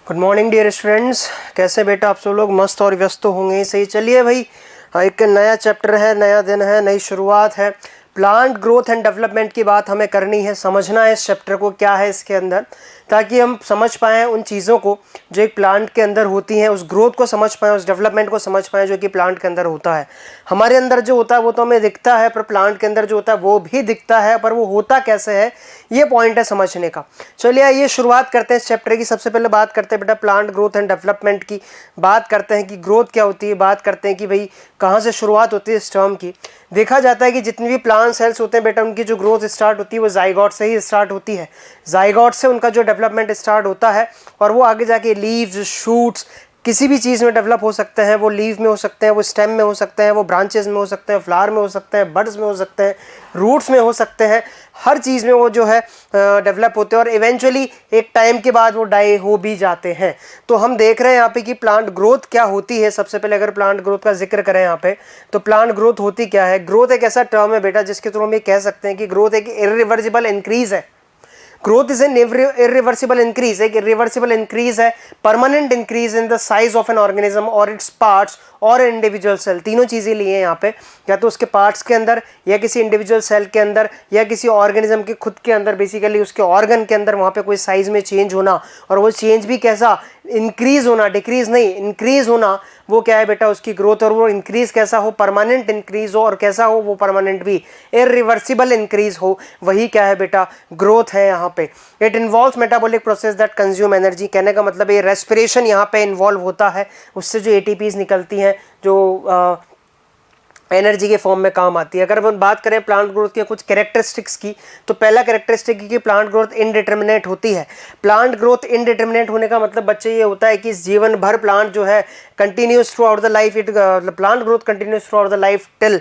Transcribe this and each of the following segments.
Good morning dear students. कैसे बेटा आप सब लोग मस्त और व्यस्त होंगे? सही, चलिए भाई, एक नया चैप्टर है, नया दिन है, नई शुरुआत है। प्लांट ग्रोथ एंड डेवलपमेंट की बात हमें करनी है, समझना है इस चैप्टर को क्या है इसके अंदर, ताकि हम समझ पाएँ उन चीज़ों को जो एक प्लांट के अंदर होती हैं, उस ग्रोथ को समझ पाएँ, उस डेवलपमेंट को समझ पाएँ जो कि प्लांट के अंदर होता है। हमारे अंदर जो होता है वो तो हमें दिखता है, पर प्लांट के अंदर जो होता है वो भी दिखता है, पर वो होता कैसे है ये पॉइंट है समझने का। चलिए आइए शुरुआत करते हैं इस चैप्टर की। सबसे पहले बात करते हैं बेटा प्लांट ग्रोथ एंड डेवलपमेंट की। बात करते हैं कि ग्रोथ क्या होती है, बात करते हैं कि भाई कहाँ से शुरुआत होती है इस टर्म की। देखा जाता है कि जितनी भी प्लांट सेल्स होते हैं बेटा, उनकी जो ग्रोथ स्टार्ट होती है वो जाइगोट से ही स्टार्ट होती है। जाइगोट से उनका जो डेवलपमेंट स्टार्ट होता है और वो आगे जाके लीव्स, शूट्स, किसी भी चीज़ में डेवलप हो सकते हैं। वो लीव में हो सकते हैं, वो स्टेम में हो सकते हैं, वो ब्रांचेस में हो सकते हैं, फ्लावर में हो सकते हैं, बड्स में हो सकते हैं, रूट्स में हो सकते हैं। हर चीज़ में वो जो है डेवलप होते हैं और इवेंचुअली एक टाइम के बाद वो डाई हो भी जाते हैं। तो हम देख रहे हैं यहाँ पे कि प्लांट ग्रोथ क्या होती है। सबसे पहले अगर प्लांट ग्रोथ का जिक्र करें यहाँ पे, तो प्लांट ग्रोथ होती क्या है? ग्रोथ एक ऐसा टर्म है बेटा जिसके थ्रू हम ये कह सकते हैं कि ग्रोथ एक इरिवर्सिबल इंक्रीज है। Growth is an irreversible increase, एक इरिवर्सिबल इंक्रीज है, permanent increase in the size of an organism और इट्स पार्ट्स और इंडिविजुअल सेल। तीनों चीज़ें लिए हैं यहाँ पे, या तो उसके पार्ट्स के अंदर, या किसी इंडिविजुअल सेल के अंदर, या किसी ऑर्गेनिज्म के खुद के अंदर, बेसिकली उसके ऑर्गन के अंदर वहाँ पे कोई साइज में चेंज होना, और वो चेंज भी कैसा, इंक्रीज होना, डिक्रीज नहीं, इंक्रीज होना। वो क्या है बेटा? उसकी ग्रोथ। और वो इंक्रीज कैसा हो? परमानेंट इंक्रीज हो। और कैसा हो वो परमानेंट भी? इरिवर्सिबल इंक्रीज हो। वही क्या है बेटा? ग्रोथ है यहाँ पे। It involves metabolic process that consume energy. कहने का मतलब ये रेस्पिरेशन यहाँ पे इन्वॉल्व होता है, उससे जो एटीपीज निकलती हैं जो एनर्जी के फॉर्म में काम आती है। अगर हम बात करें प्लांट ग्रोथ के कुछ कैरेक्टरिस्टिक्स की, तो पहला कैरेक्टरिस्टिक है कि प्लांट ग्रोथ इनडिटर्मिनेट होती है। प्लांट ग्रोथ इनडिटर्मिनेट होने का मतलब बच्चे ये होता है कि जीवन भर प्लांट जो है continues throughout the life, plant growth continues throughout the life till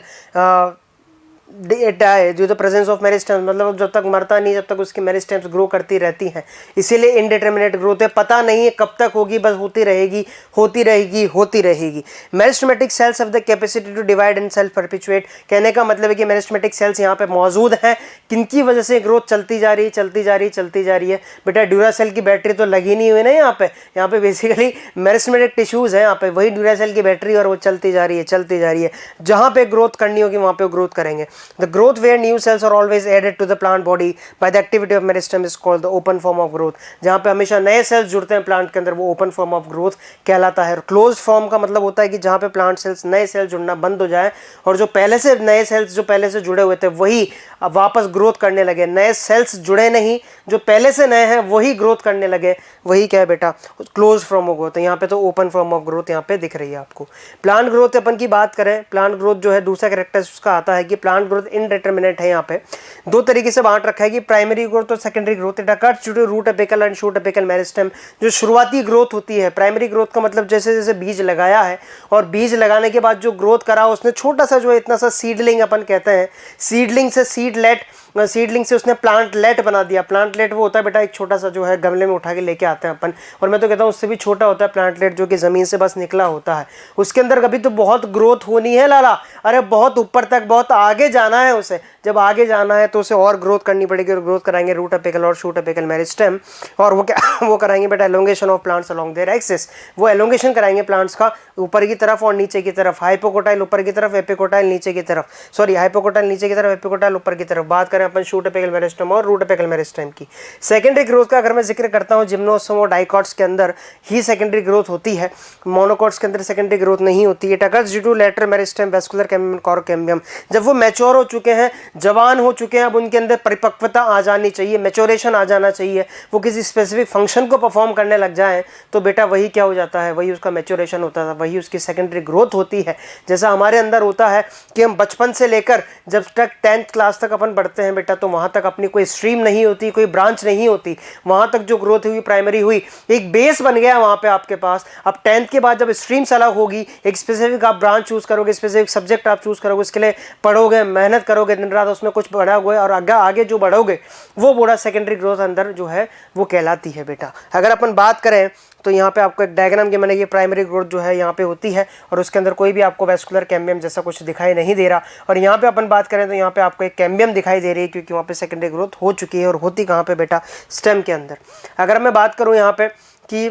die due the presence of meristems. मतलब जब तक मरता नहीं, जब तक उसकी मेरिस्टेम्स ग्रो करती रहती हैं। इसीलिए इनडिटर्मिनेट ग्रोथ है, पता नहीं है कब तक होगी, बस होती रहेगी, होती रहेगी, होती रहेगी। Meristematic cells have the capacity to divide and self perpetuate. कहने का मतलब है कि मेरिस्टेमेटिक सेल्स यहाँ पे मौजूद हैं, किनकी वजह से ग्रोथ चलती जा रही, चलती जा रही, चलती जा रही है। बेटा ड्यूरासेल की बैटरी तो लगी नहीं हुई ना यहाँ पे बेसिकली मेरिस्टेमेटिक टिश्यूज है यहाँ पे, वही ड्यूरासेल की बैटरी, और वो चलती जा रही है, चलती जा रही है। जहाँ पे ग्रोथ करनी होगी वहाँ पे ग्रोथ करेंगे। The growth where new cells are always added to the plant body by the activity of meristem is called the open form of growth। जहाँ पे हमेशा नए सेल्स जुड़ते हैं प्लांट के अंदर, वो ओपन फॉर्म ऑफ ग्रोथ कहलाता है। क्लोज फॉर्म का मतलब होता है कि जहाँ पे प्लांट सेल्स, नए सेल्स जुड़ना बंद हो जाए, और जो पहले से नए सेल्स जो पहले से जुड़े हुए थे वही अब वापस ग्रोथ करने लगे। नए सेल्स जुड़े नहीं, जो पहले से नए हैं वही ग्रोथ करने लगे, वही क्या है बेटा? Close form of growth. यहाँ पे तो ओपन फॉर्म ऑफ ग्रोथ यहाँ पे दिख रही है आपको। प्लांट ग्रोथ अपन की बात करें, प्लांट ग्रोथ जो है दूसरा कैरेक्टर उसका आता है कि प्लांट ग्रोथ इनडिटर्मिनेट है। यहाँ पे दो तरीके से बांट रखा है कि प्राइमरी ग्रोथ और secondary growth. It occurs due to root apical and shoot apical meristem. जो शुरुआती ग्रोथ होती है, प्राइमरी ग्रोथ का मतलब जैसे जैसे बीज लगाया है, और बीज लगाने के बाद जो ग्रोथ करा उसने छोटा सा जो है इतना सा सीडलिंग अपन कहते हैं, सीडलिंग से सीडलेट, सीडलिंग से उसने प्लांटलेट बना दिया। प्लांटलेट वो होता है बेटा एक छोटा सा जो है गमले में उठा के लेके आते हैं अपन, और मैं तो कहता हूँ उससे भी छोटा होता है प्लांटलेट, जो कि ज़मीन से बस निकला होता है। उसके अंदर कभी तो बहुत ग्रोथ होनी है लाला, अरे बहुत ऊपर तक, बहुत आगे जाना है उसे। जब आगे जाना है तो उसे और ग्रोथ करनी पड़ेगी, और ग्रोथ कराएंगे रूट एपिकल और शूट एपिकल मेरिस्टेम। और वो क्या वो कराएंगे बेटा? Elongation of plants along their axis. वो एलोंगेशन कराएंगे प्लांट्स का ऊपर की तरफ और नीचे की तरफ। हाइपोकोटाइल ऊपर की तरफ, एपिकोटाइल नीचे की तरफ, सॉरी हाइपोकोटाइल नीचे की तरफ, एपिकोटाइल ऊपर की तरफ। बात करें अपन शूट एपिकल मेरिस्टेम और रूट एपिकल मेरिस्टेम की। सेकेंडरी ग्रोथ का अगर मैं जिक्र करता हूँ, जिम्नोस्पर्म और डाइकॉट्स के अंदर ही सेकेंडरी ग्रोथ होती है, मोनोकॉट्स के अंदर सेकेंडरी ग्रोथ नहीं होती है। It occurs due to lateral meristem, vascular cambium, cork cambium. जब वो मैच्योर हो चुके हैं, जवान हो चुके हैं, अब उनके अंदर परिपक्वता आ जानी चाहिए, मैच्योरेशन आ जाना चाहिए, वो किसी स्पेसिफिक फंक्शन को परफॉर्म करने लग जाएं, तो बेटा वही क्या हो जाता है? वही उसका मैच्योरेशन होता था, वही उसकी सेकेंडरी ग्रोथ होती है। जैसा हमारे अंदर होता है कि हम बचपन से लेकर जब तक 10th क्लास तक अपन बढ़ते हैं बेटा, तो वहाँ तक अपनी कोई स्ट्रीम नहीं होती, कोई ब्रांच नहीं होती। वहाँ तक जो ग्रोथ हुई प्राइमरी हुई, एक बेस बन गया वहाँ पे आपके पास। अब 10th के बाद जब स्ट्रीम्स अलग होगी, एक स्पेसिफिक आप ब्रांच चूज करोगे, स्पेसिफिक सब्जेक्ट आप चूज करोगे, उसके लिए पढ़ोगे, मेहनत करोगे दिन रात, उसमें कुछ बढ़ोगे, और आगे जो बढ़ोगे वो बड़ा सेकेंडरी ग्रोथ अंदर जो है वो कहलाती है बेटा। अगर अपन बात करें तो यहाँ पे आपको एक डायग्राम के मैंने ये प्राइमरी ग्रोथ जो है यहाँ पे होती है, और उसके अंदर कोई भी आपको वेस्कुलर कैम्बियम जैसा कुछ दिखाई नहीं दे रहा। और यहाँ पे अपन बात करें तो यहाँ पे आपको एक कैम्बियम दिखाई दे रही है, क्योंकि वहाँ पे सेकेंडरी ग्रोथ हो चुकी है। और होती कहाँ पे बेटा? स्टेम के अंदर। अगर मैं बात करूँ यहाँ पे कि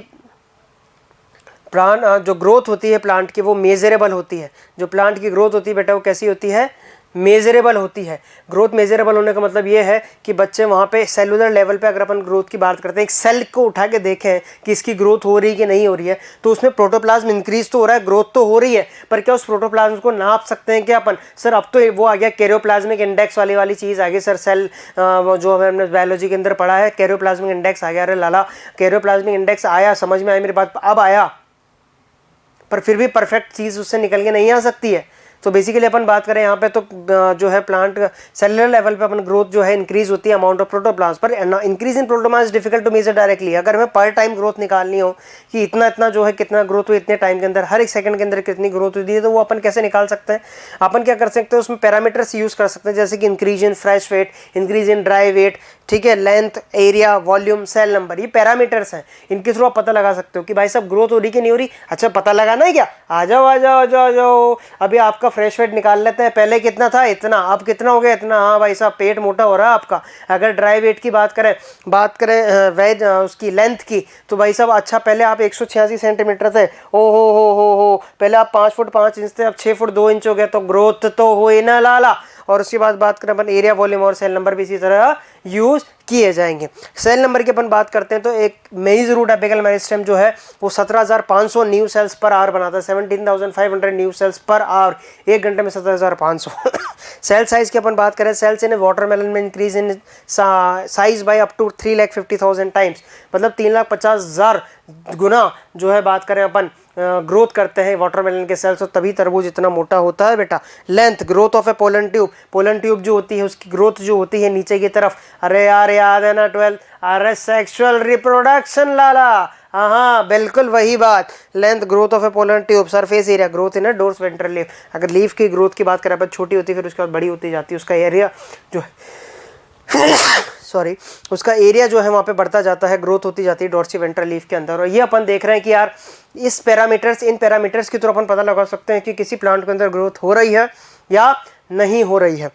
प्लांट जो ग्रोथ होती है प्लांट की वो मेजरेबल होती है। जो प्लांट की ग्रोथ होती है बेटा वो कैसी होती है, मेजरेबल होती है। ग्रोथ मेजरेबल होने का मतलब ये है कि बच्चे वहाँ पे सेलुलर लेवल पे अगर अपन ग्रोथ की बात करते हैं, एक सेल को उठा के देखें कि इसकी ग्रोथ हो रही है कि नहीं हो रही है, तो उसमें प्रोटोप्लाज्म इंक्रीज तो हो रहा है, ग्रोथ तो हो रही है, पर क्या उस प्रोटोप्लाज्म को नाप सकते हैं क्या अपन? सर अब तो वो आ गया कैरियोप्लाज्मिक इंडेक्स वाली चीज़ आ गई सर। सेल जो हमने बायोलॉजी के अंदर पढ़ा है, कैरियोप्लाज्मिक इंडेक्स आ गया। अरे लाला, कैरियोप्लाज्मिक इंडेक्स आया, समझ में आया मेरी बात, अब आया, पर फिर भी परफेक्ट चीज़ उससे निकल के नहीं आ सकती है। तो बेसिकली अपन बात करें यहाँ पे तो जो है प्लांट सेलुलर लेवल पे अपन ग्रोथ जो है इंक्रीज होती है अमाउंट ऑफ प्रोटोप्लाज्म, पर increase in protoplasm is difficult to measure directly. अगर हमें पर टाइम ग्रोथ निकालनी हो कि इतना इतना जो है कितना ग्रोथ हुई इतने टाइम के अंदर, हर एक सेकंड के अंदर कितनी ग्रोथ हुई है, तो वो अपन कैसे निकाल सकते हैं? अपन क्या कर सकते हैं, उसमें पैरामीटर्स यूज कर सकते हैं, जैसे कि increase in fresh weight, increase in dry weight, ठीक है, length, area, volume, cell number, ये पैरामीटर्स हैं। इनके थ्रू आप पता लगा सकते हो कि भाई साहब ग्रोथ हो रही कि नहीं हो रही। अच्छा पता लगाना है क्या? आ जाओ आ जाओ आ जाओ आ जाओ, अभी आपका फ्रेश वेट निकाल लेते हैं। पहले कितना था? इतना, अब कितना हो गया? इतना। हाँ भाई साहब पेट मोटा हो रहा है आपका। अगर ड्राई वेट की बात करें वेज उसकी लेंथ की, तो भाई साहब अच्छा पहले आप 186 सेंटीमीटर थे, ओ हो, पहले आप 5 फुट 5 इंच थे, अब 6 फुट 2 इंच हो गया, तो ग्रोथ तो हुई ना लाला। और उसके बाद बात करें अपन एरिया, वॉल्यूम और सेल नंबर भी इसी तरह यूज किए जाएंगे। सेल नंबर की अपन बात करते हैं तो एक मेज रूट एपिकल मेरिस्टेम जो है वो 17,500 न्यू सेल्स पर आवर बनाता है, 17,500 न्यू सेल्स पर आवर, एक घंटे में 17,500। सेल साइज की अपन बात करें, सेल्स इन वाटरमेलन में increase in size by up to 3,50,000 times, मतलब 3,50,000 गुना जो है बात करें अपन ग्रोथ करते हैं वाटरमेलन के सेल्स, और तभी तरबूज इतना मोटा होता है बेटा। Length, growth of A pollen tube, pollen tube जो होती है उसकी ग्रोथ जो होती है नीचे की तरफ, अरे यार याद है ना 12, अरे सेक्सुअल रिप्रोडक्शन लाला, हाँ बिल्कुल वही बात। Length, growth of A pollen tube, surface area, growth in doors ventral leaf. अगर लीफ की ग्रोथ की बात करें, छोटी होती है फिर उसके बाद बड़ी होती जाती है, उसका एरिया जो सॉरी उसका एरिया जो है वहाँ पे बढ़ता जाता है, ग्रोथ होती जाती है डोर्सी वेंट्रल लीफ के अंदर। और ये अपन देख रहे हैं कि यार इन पैरामीटर्स के थ्रू अपन पता लगा सकते हैं कि किसी प्लांट के अंदर ग्रोथ हो रही है या नहीं हो रही है।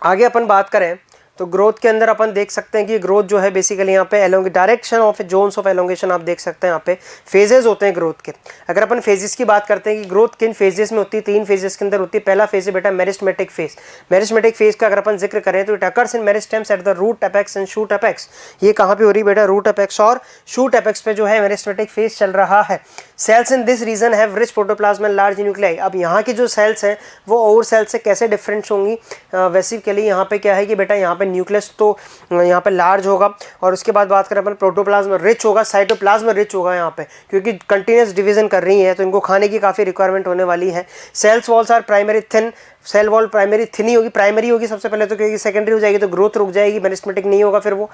आगे अपन बात करें तो ग्रोथ के अंदर अपन देख सकते हैं कि ग्रोथ जो है बेसिकली यहाँ पे direction of zones of elongation आप देख सकते हैं, यहाँ पे फेजेस होते हैं ग्रोथ के। अगर अपन फेजेस की बात करते हैं कि ग्रोथ किन फेजेस में होती है, 3 फेजेस के अंदर होती है। पहला फेज है बेटा मेरिस्टेमेटिक फेज। मेरिस्टेमेटिक फेज का अगर अपन जिक्र करें तो it occurs in meristems at the root apex and shoot apex. ये कहाँ पे हो रही है बेटा? रूट एपेक्स और शूट एपेक्स पे जो है मेरिस्टेमेटिक फेज चल रहा है। Cells in this region have rich protoplasm and large nuclei. अब यहाँ की जो सेल्स हैं वो और सेल्स से कैसे डिफरेंट होंगी? बेसिकली यहाँ पे क्या है कि बेटा यहाँ पे न्यूक्लियस तो यहाँ पे लार्ज होगा, और उसके बाद बात करें अपन प्रोटोप्लाज्म रिच होगा, साइटोप्लाज्म रिच होगा यहाँ पे, क्योंकि कंटिन्यूस डिवीजन कर रही है तो इनको खाने की काफ़ी रिक्वायरमेंट होने वाली है। Cells walls are primary thin, cell wall primary thin ही होगी, प्राइमरी होगी सबसे पहले तो, क्योंकि सेकेंडरी हो जाएगी तो ग्रोथ रुक जाएगी, मेरिस्टेमेटिक नहीं होगा फिर वो,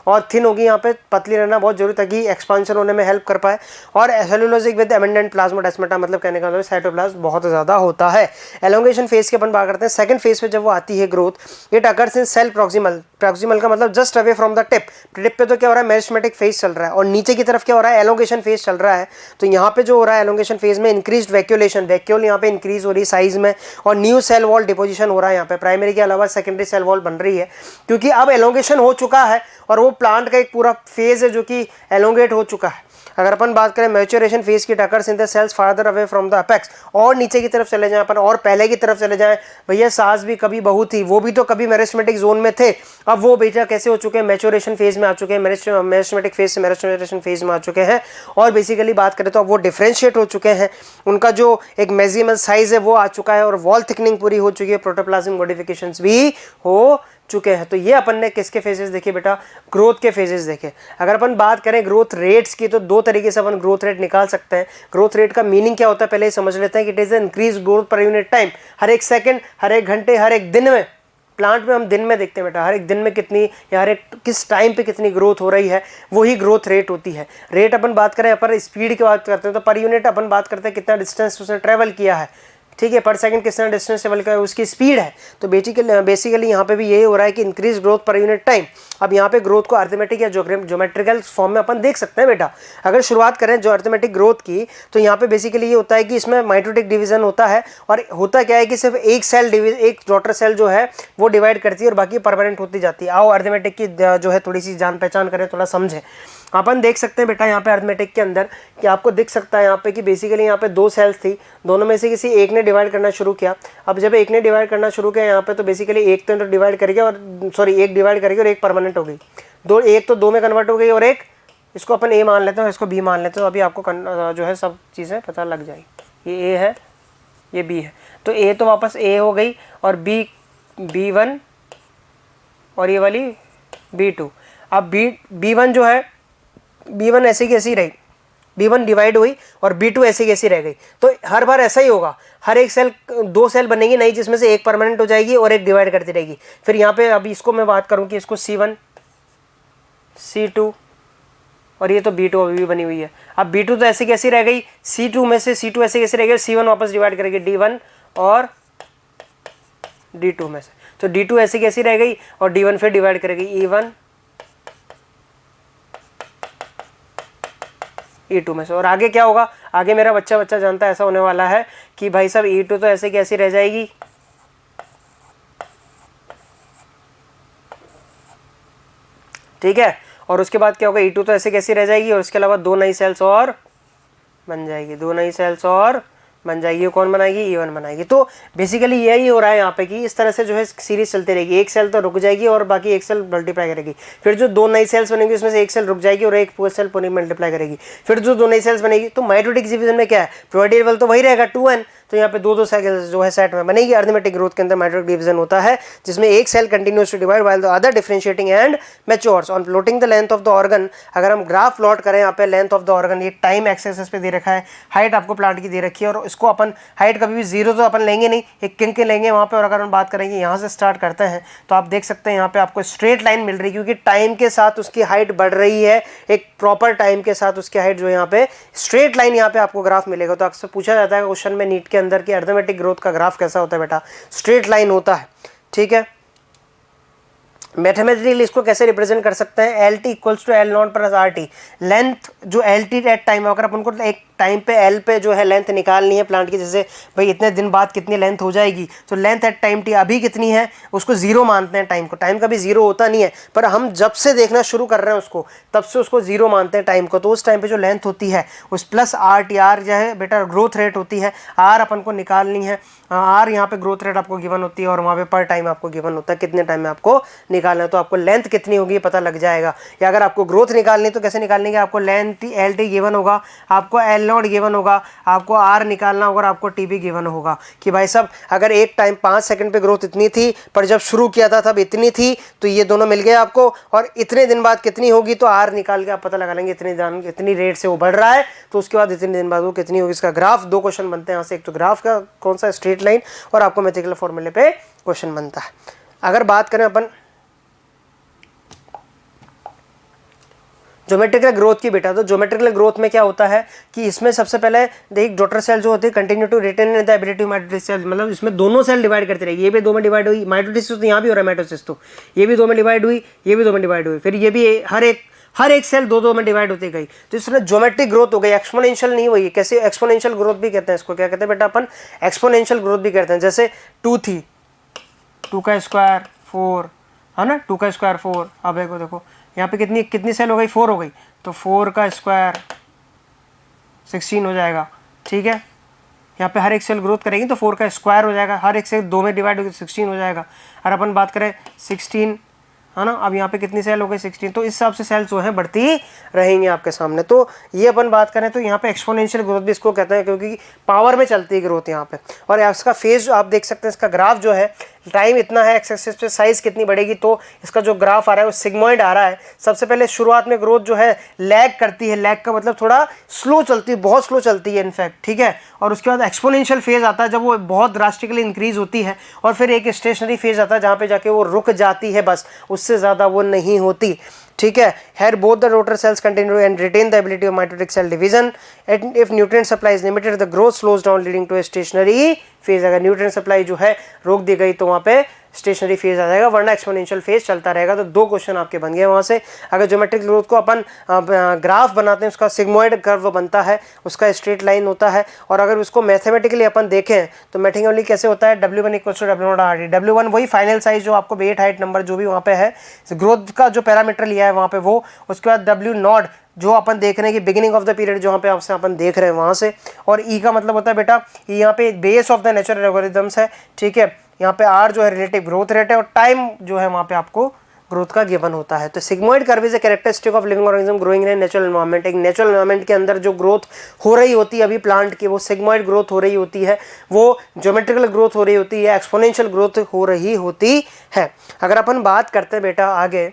और थिन होगी। यहाँ पे पतली रहना बहुत जरूरी ताकि एक्सपांशन होने में हेल्प कर पाए। और सेलुलोजिक विद एमेंडेंट प्लाज्मोडेस्माटा, मतलब कहने का मतलब साइटोप्लाज्म बहुत ज़्यादा होता है। एलोंगेशन फेज की अपन बात करते हैं, सेकंड फेज पे जब वो आती है growth, it occurs in cell proximal. Proximal का मतलब just away from the tip. Tip पे तो क्या हो रहा है? मेरिस्टेमेटिक फेज चल रहा है, और नीचे की तरफ क्या हो रहा है? एलोंगेशन फेज चल रहा है। तो यहाँ पे जो हो रहा है एलोंगेशन फेज में इंक्रीज्ड वैक्यूलेशन, वैक्यूल यहाँ पे इंक्रीज हो रही है साइज में, और न्यू सेल वॉल डिपोजिशन हो रहा है यहाँ पे। प्राइमरी के अलावा सेकेंडरी सेल वॉल बन रही है, क्योंकि अब एलोंगेशन हो चुका है और वो प्लांट का एक पूरा फेज है जो कि एलोंगेट हो चुका है। अगर अपन बात करें मैच्योरेशन फेज की, occurs in the cells farther away from the apex, और नीचे की तरफ चले जाएं अपन, और पहले की तरफ चले जाएं। भैया सास भी कभी बहू थी, वो भी तो कभी मेरिस्टेमेटिक जोन में थे, अब वो बेटा कैसे हो चुके हैं? मैच्योरेशन फेज में आ चुके हैं, मेरिस्टेमेटिक फेज से मैच्योरेशन फेज में आ चुके हैं। और बेसिकली बात करें तो अब वो डिफ्रेंशिएट हो चुके हैं, उनका जो एक मैक्सिमम साइज है वो आ चुका है, और वॉल थिकनिंग पूरी हो चुकी है, प्रोटोप्लाज्मिक मॉडिफिकेशंस भी हो चुके हैं। तो ये अपन ने किसके फेजेस देखे बेटा? ग्रोथ के फेजेस देखे। अगर अपन बात करें ग्रोथ रेट्स की तो दो तरीके से अपन ग्रोथ रेट निकाल सकते हैं। ग्रोथ रेट का मीनिंग क्या होता है पहले ही समझ लेते हैं कि it is increase growth per unit time. हर एक सेकंड, हर एक घंटे, हर एक दिन में, प्लांट में हम दिन में देखते हैं बेटा, हर एक दिन में कितनी या हर एक किस टाइम पे कितनी ग्रोथ हो रही है, वही ग्रोथ रेट होती है। रेट अपन बात करें, अपन स्पीड की बात करते हैं तो पर यूनिट अपन बात करते हैं कितना डिस्टेंस उसने ट्रेवल किया है, ठीक है, पर सेकंड कितना डिस्टेंस ट्रेवल का उसकी स्पीड है। तो बेसिकली यहाँ पे भी यही हो रहा है कि increase growth per unit time. अब यहाँ पे ग्रोथ को अर्थमेटिक या ज्योमेट्रिकल फॉर्म में अपन देख सकते हैं बेटा। अगर शुरुआत करें जो अर्थमेटिक ग्रोथ की, तो यहाँ पे बेसिकली ये होता है कि इसमें माइटोटिक डिवीजन होता है, और होता क्या है कि सिर्फ एक डॉटर सेल जो है वो डिवाइड करती है और बाकी परमानेंट होती जाती है। आओ अर्थमेटिक की जो है थोड़ी सी जान पहचान करें, थोड़ा समझें। अपन देख सकते हैं बेटा यहाँ पे अर्थमेटिक के अंदर कि आपको दिख सकता है यहाँ पे कि बेसिकली यहाँ पे 2 सेल्स थी, दोनों में से किसी एक ने डिवाइड करना शुरू किया। अब जब एक ने डिवाइड करना शुरू किया यहाँ पे तो बेसिकली एक तो डिवाइड करेगी और एक डिवाइड करेगी और एक परमानेंट हो गई, एक तो 2 में कन्वर्ट हो गई और एक इसको अपन ए मान लेते हैं और इसको बी मान लेते हैं। तो अभी आपको जो है सब चीज़ें पता लग जाएगी। ये ए है, ये बी है, तो ए तो वापस ए हो गई और बी B1 और ये वाली B2। अब B1 जो है B1 ऐसी की ऐसी रही, B1 डिवाइड हुई और B2 ऐसी की ऐसी रह गई। तो हर बार ऐसा ही होगा, हर एक सेल 2 सेल बनेगी नहीं जिसमें से एक परमानेंट हो जाएगी और एक डिवाइड करती रहेगी। फिर यहाँ पे अभी इसको मैं बात करूँ कि इसको C1 C2 और ये तो B2 अभी भी बनी हुई है। अब B2 तो ऐसी कैसी रह गई, C2 में से C2 ऐसी कैसी रह गई, C1 वापस डिवाइड करेगी D1 और D2 में से, तो D2 ऐसी कैसी रह गई और D1 फिर डिवाइड करेगी E1 E2 में से। और आगे क्या होगा, आगे मेरा बच्चा जानता है ऐसा होने वाला है कि भाई साहब E2 तो ऐसे कैसी रह जाएगी, ठीक है, और उसके बाद क्या होगा, E2 तो ऐसे कैसी रह जाएगी और उसके अलावा 2 नई सेल्स और बन जाएगी, 2 नई सेल्स और बन जाएगी। ये कौन बनाएगी, E1 बनाएगी। तो बेसिकली यही हो रहा है यहाँ पे कि इस तरह से जो है सीरीज चलती रहेगी, एक सेल तो रुक जाएगी और बाकी एक सेल मल्टीप्लाई करेगी, फिर जो 2 नई सेल्स बनेंगी उसमें से एक सेल रुक जाएगी और एक पूरा सेल पूरी मल्टीप्लाई करेगी, फिर जो 2 नई सेल्स बनेगी। तो माइटोटिक डिवीजन में क्या है, प्रोबेबिलिटी लेवल तो वही रहेगा 2n, तो यहाँ पे 2 साइकिल्स जो है सेट में बनेगी। अर्थमेटिक ग्रोथ के अंदर माइटोटिक डिवीजन होता है जिसमें एक cell continues to divide while the other differentiating and matures on plotting the length of the organ. अगर हम ग्राफ प्लॉट करें यहाँ पे लेंथ ऑफ द ऑर्गन, ये टाइम एक्सेस पे दे रखा है, हाइट आपको प्लांट की दे रखी है और इसको अपन हाइट कभी भी 0 तो अपन लेंगे नहीं, एक किंग के लेंगे वहाँ पे। और अगर हम बात करेंगे यहाँ से स्टार्ट करते हैं तो आप देख सकते हैं यहाँ पे आपको स्ट्रेट लाइन मिल रही है क्योंकि टाइम के साथ उसकी हाइट बढ़ रही है, एक प्रॉपर टाइम के साथ उसकी हाइट जो है यहाँ पे स्ट्रेट लाइन यहाँ पे आपको ग्राफ मिलेगा। तो अक्सर पूछा जाता है क्वेश्चन में नीट के अंदर कि अर्थमेटिक ग्रोथ का ग्राफ कैसा होता है बेटा, स्ट्रेट लाइन होता है, ठीक है। मैथमेटिकली इसको कैसे रिप्रेजेंट कर सकते हैं, LT equals to L0 plus RT। Length जो LT एट टाइम, अगर अपन को एक टाइम पे L पे जो है लेंथ निकालनी है प्लांट की, जैसे भाई इतने दिन बाद कितनी लेंथ हो जाएगी, तो लेंथ एट टाइम T अभी कितनी है उसको 0 मानते हैं टाइम को। टाइम कभी 0 होता नहीं है, पर हम जब से देखना शुरू कर रहे हैं उसको तब से उसको 0 मानते हैं टाइम को। तो उस टाइम पे जो लेंथ होती है उस प्लस RT, R जो है बेटा ग्रोथ रेट होती है, R अपन को निकालनी है, R यहाँ पे ग्रोथ रेट आपको गिवन होती है और वहाँ पे पर टाइम आपको गिवन होता है कितने टाइम में आपको निकालना है। तो आपको लेंथ कितनी होगी पता लग जाएगा। या अगर आपको ग्रोथ निकालनी तो कैसे निकालनी है, आपको लेंथ LT गिवन होगा, आपको L0 गिवन होगा, आपको R निकालना होगा और आपको TB गिवन होगा कि भाई साहब अगर एक टाइम 5 सेकंड पे ग्रोथ इतनी थी पर जब शुरू किया था तब इतनी थी, तो ये दोनों मिल गए आपको, और इतने दिन बाद कितनी होगी तो R निकाल के आप पता लगा लेंगे इतनी रेट से वो बढ़ रहा है, तो उसके बाद इतने दिन बाद वो कितनी होगी। इसका ग्राफ 2 क्वेश्चन बनते हैं यहाँ से, एक तो ग्राफ का कौन सा स्ट्रेट लाइन और आपको मैथमेटिकल फॉर्मूले पे क्वेश्चन बनता है। अगर बात करें अपन ज्योमेट्रिकल ग्रोथ की बेटा, तो ज्योमेट्रिकल ग्रोथ में क्या होता है कि इसमें सबसे पहले देख डॉटर सेल जो होती है continue to retain the ability of mitosis cell, मतलब इसमें दोनों सेल डिवाइड करती रहेगी। ये भी 2 में डिवाइड हुई, माइटोसिस तो यहाँ भी हो रहा है, माइटोसिस तो ये भी 2 में डिवाइड हुई, ये भी 2 में डिवाइड हुई, फिर ये भी हर एक सेल 2-2 में डिवाइड होती गई। तो इसमें ज्योमेट्रिक ग्रोथ हो गई, एक्सपोनेंशियल नहीं हुई। कैसे एक्सपोनेंशियल ग्रोथ भी कहते हैं इसको, क्या कहते हैं बेटा अपन, एक्सपोनेंशियल ग्रोथ भी कहते हैं। जैसे 2 थी, 2 का स्क्वायर 4 है ना, 2 का स्क्वायर 4। अब देखो यहाँ पे कितनी सेल हो गई, 4 हो गई, तो 4 का स्क्वायर 16 हो जाएगा, ठीक है। यहाँ पे हर एक सेल ग्रोथ करेगी तो 4 का स्क्वायर हो जाएगा, हर एक सेल 2 में डिवाइड होगी तो 16 हो जाएगा। और अपन बात करें 16 है ना, अब यहाँ पे कितनी सेल हो गई 16, तो इस हिसाब से सेल्स जो है बढ़ती रहेंगी आपके सामने। तो ये अपन बात करें तो यहाँ पे एक्सपोनेंशियल ग्रोथ भी इसको कहते हैं क्योंकि पावर में चलती है ग्रोथ यहाँ पे। और इसका फेज आप देख सकते हैं, इसका ग्राफ जो है टाइम इतना है, एक्स एक्सिस पे साइज कितनी बढ़ेगी, तो इसका जो ग्राफ आ रहा है वो सिग्मॉइड आ रहा है। सबसे पहले शुरुआत में ग्रोथ जो है लैग करती है, लैग का मतलब थोड़ा स्लो चलती है, बहुत स्लो चलती है इनफैक्ट, ठीक है। और उसके बाद एक्सपोनेंशियल फेज आता है जब वो बहुत ड्रास्टिकली इंक्रीज होती है, और फिर एक स्टेशनरी फेज आता है जहाँ पे जाके वो रुक जाती है, बस उससे ज़्यादा वो नहीं होती, ठीक है। Here both the rotor cells continue and retain the ability of mitotic cell division. And if nutrient supply is limited, the growth slows down leading to a stationary phase. अगर nutrient supply जो है रोक दी गई तो वहाँ पे stationary phase आ जाएगा, वरना एक्सपोनेंशियल फेज चलता रहेगा। तो 2 क्वेश्चन आपके बन गए वहाँ से। अगर ज्योमेट्रिक ग्रोथ को अपन ग्राफ बनाते हैं, उसका सिग्मोइड कर्व बनता है, उसका स्ट्रेट लाइन होता है। और अगर उसको मैथमेटिकली अपन देखें तो मैथमेटिकली कैसे होता है, W1 = W0 W1 वही फाइनल साइज जो आपको वेट हाइट नंबर जो भी वहाँ पे है ग्रोथ का जो पैरामीटर लिया है वहाँ पे वो, उसके बाद W0 जो अपन देख रहे हैं कि बिगिनिंग ऑफ द पीरियड जो यहाँ पे आपसे अपन देख रहे हैं वहाँ से, और ई का मतलब होता है बेटा ये यहाँ पे base of the natural algorithms है, ठीक है। यहाँ पे आर जो है रिलेटिव ग्रोथ रेट है और टाइम जो है वहाँ पे आपको ग्रोथ का गिवन होता है। तो sigmoid curve is a characteristic of living organism growing in natural environment. एक नेचुरल एनवायरनमेंट के अंदर जो ग्रोथ हो रही होती है अभी प्लांट की, वो सिग्मोइड ग्रोथ हो रही होती है, वो ज्योमेट्रिकल ग्रोथ हो रही होती है, एक्सपोनेंशियल ग्रोथ हो रही होती है। अगर अपन बात करते हैं बेटा आगे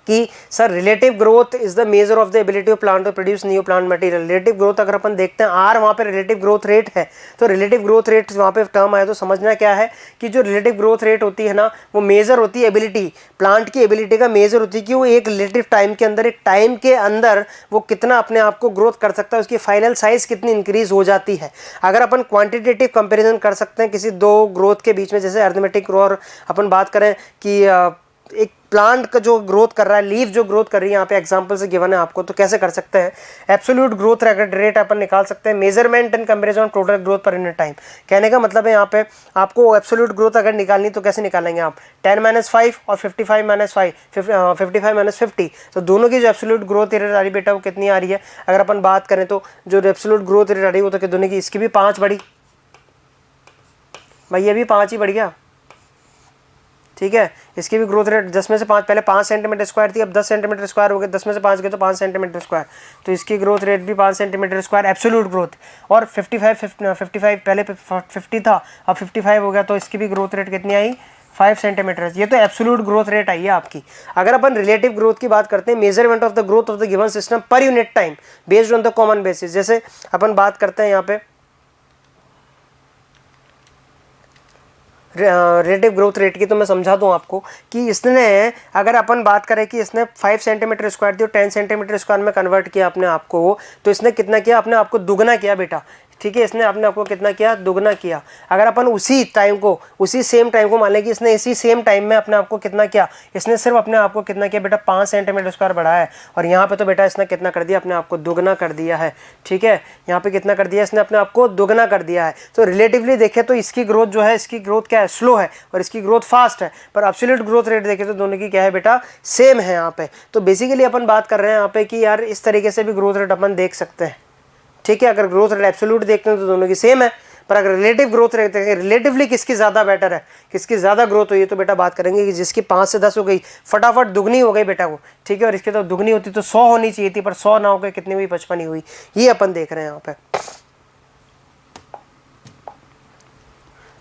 कि sir relative growth is the measure of the ability of plant to produce new plant material. Relative growth अगर अपन देखते हैं आर वहाँ पे रिलेटिव ग्रोथ रेट है, तो रिलेटिव ग्रोथ रेट वहाँ पे टर्म आया तो समझना क्या है कि जो रिलेटिव ग्रोथ रेट होती है ना वो मेजर होती है एबिलिटी, प्लांट की एबिलिटी का मेजर होती है कि वो एक रिलेटिव टाइम के अंदर, एक टाइम के अंदर वो कितना अपने आप को ग्रोथ कर सकता है, उसकी फाइनल साइज कितनी इंक्रीज हो जाती है। अगर अपन क्वांटिटेटिव कंपेरिजन कर सकते हैं किसी 2 ग्रोथ के बीच में, जैसे अर्थमेटिक और अपन बात करें कि एक प्लांट का जो ग्रोथ कर रहा है, लीफ जो ग्रोथ कर रही है, यहाँ पे एग्जांपल से गिवन है आपको, तो कैसे कर सकते हैं, एब्सोल्यूट ग्रोथ रेट अपन निकाल सकते हैं, measurement in comparison of total growth per unit time. कहने का मतलब है यहाँ पे आपको एब्सोल्यूट ग्रोथ अगर निकालनी तो कैसे निकालेंगे आप, 10 - 5 और 55 - 5, 55 - 50, तो दोनों की जो एब्सोल्यूट ग्रोथ रेट आ रही बेटा वो कितनी आ रही है। अगर अपन बात करें तो जो एब्सोल्यूट ग्रोथ रेट आ रही है वो तो दोनों की, इसकी भी 5 बढ़ी भाई, ये भी 5 ही बढ़ गया, ठीक है। इसकी भी ग्रोथ रेट 10 में से 5, पहले 5 सेंटीमीटर स्क्वायर थी, अब 10 सेंटीमीटर स्क्वायर हो गए, 10 में से 5 गए तो 5 सेंटीमीटर स्क्वायर, तो इसकी ग्रोथ रेट भी 5 सेंटीमीटर स्क्वायर एब्सोल्यूट ग्रोथ। और 55 पहले 50 था, अब 55 हो गया, तो इसकी भी ग्रोथ रेट कितनी आई, 5 सेंटीमीटर। ये तो एब्सोल्यूट ग्रोथ रेट आई है आपकी। अगर अपन रिलेटिव ग्रोथ की बात करते हैं, measurement of the growth of the given system पर unit time based on the common basis, जैसे अपन बात करते हैं यहाँ पे रिलेटिव ग्रोथ रेट की, तो मैं समझा दूं आपको कि इसने, अगर अपन बात करें कि इसने 5 सेंटीमीटर स्क्वायर थी और 10 सेंटीमीटर स्क्वायर में कन्वर्ट किया अपने आप को, तो इसने कितना किया, अपने आप को दुगना किया बेटा, ठीक है। इसने अपने आप को कितना किया, दुगना किया। अगर अपन उसी टाइम को, उसी सेम टाइम को मान लें कि इसने इसी सेम टाइम में अपने आप को कितना किया, इसने सिर्फ अपने आप को कितना किया बेटा, 5 सेंटीमीटर स्क्वायर बढ़ाया है, और यहाँ पे तो बेटा इसने कितना कर दिया, अपने आप को दुगना कर दिया है, ठीक है। यहाँ पे कितना कर दिया इसने, अपने आप को दुगना कर दिया है। तो रिलेटिवली देखें तो इसकी ग्रोथ जो है, इसकी ग्रोथ क्या है, स्लो है, और इसकी ग्रोथ फास्ट है, पर एब्सोल्यूट ग्रोथ रेट देखें तो दोनों की क्या है बेटा, सेम है यहाँ पे। तो बेसिकली अपन बात कर रहे हैं यहाँ पे कि यार इस तरीके से भी ग्रोथ रेट अपन देख सकते हैं, ठीक है। अगर ग्रोथ रेट एब्सोल्यूट देखते हैं तो दोनों की सेम है, पर अगर रिलेटिव ग्रोथ रेट देखें, रिलेटिवली किसकी ज़्यादा बेटर है, किसकी ज़्यादा ग्रोथ हुई है, तो बेटा बात करेंगे कि जिसकी 5 से 10 हो गई, फटाफट दुगनी हो गई बेटा वो, ठीक है। और इसकी तो दुगनी होती तो 100 होनी चाहिए थी, पर 100 ना हो गई, कितनी हुई, 55 ही हुई। ये अपन देख रहे हैं यहाँ पे।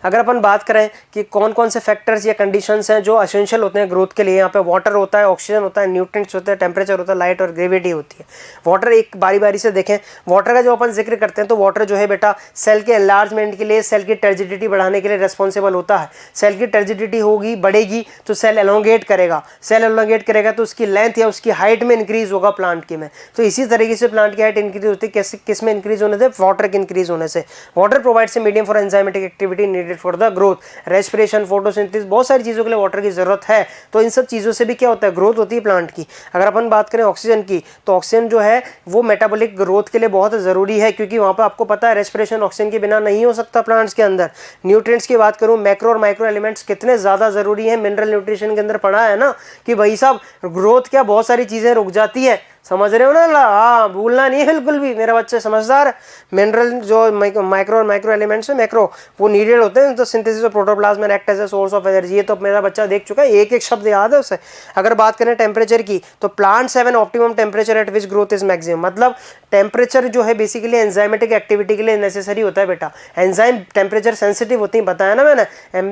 अगर अपन बात करें कि कौन कौन से फैक्टर्स या कंडीशंस हैं जो एसेंशियल होते हैं ग्रोथ के लिए, यहाँ पे वाटर होता है, ऑक्सीजन होता है, न्यूट्रिएंट्स होते हैं, टेम्परेचर होता है, लाइट और ग्रेविटी होती है। वाटर एक बारी बारी से देखें। वाटर का जो अपन जिक्र करते हैं तो वाटर जो है बेटा सेल के एनलार्जमेंट के लिए, सेल की टर्जिडिटी बढ़ाने के लिए रिस्पॉन्सिबल होता है। सेल की टर्जिडिटी होगी, बढ़ेगी तो सेल एलोंगेट करेगा, सेल एलोंगेट करेगा तो उसकी लेंथ या उसकी हाइट में इंक्रीज होगा प्लांट की में। तो इसी तरीके से प्लांट की हाइट इंक्रीज होती है, किस में इंक्रीज होने से, वाटर के इंक्रीज होने से। Water provides a medium for enzymatic activity needed for the growth, respiration, photosynthesis, बहुत सारी चीज़ों के लिए वाटर की ज़रूरत है। तो इन सब चीज़ों से भी क्या होता है, ग्रोथ होती है प्लांट की। अगर अपन बात करें ऑक्सीजन की, तो ऑक्सीजन जो है वो मेटाबॉलिक ग्रोथ के लिए बहुत ज़रूरी है, क्योंकि वहाँ पर आपको पता है रेस्पिरेशन ऑक्सीजन के बिना नहीं हो सकता प्लांट्स के अंदर। न्यूट्रिएंट्स की बात करूँ, मैक्रो और माइक्रो एलिमेंट्स कितने ज़्यादा ज़रूरी है, मिनरल न्यूट्रिशन के अंदर पढ़ा है ना कि भाई साहब ग्रोथ क्या, बहुत सारी चीज़ें रुक जाती है, समझ रहे हो ना। हाँ, भूलना नहीं है बिल्कुल भी, मेरा बच्चा समझदार। मिनरल जो माइक्रो और माइक्रो एलिमेंट्स है, मैक्रो वो नीडेड होते हैं तो synthesis of protoplasm and act as a source of energy. ये तो मेरा बच्चा देख चुका है, एक एक शब्द याद है उसे। अगर बात करें टेम्परेचर की, तो plants have an optimum temperature at which growth is maximum. मतलब टेम्परेचर जो है बेसिकली एंजाइमेटिक एक्टिविटी के लिए नेसेसरी होता है बेटा। एंजाइम टेम्परेचर सेंसिटिव होती है, बताया ना मैंने,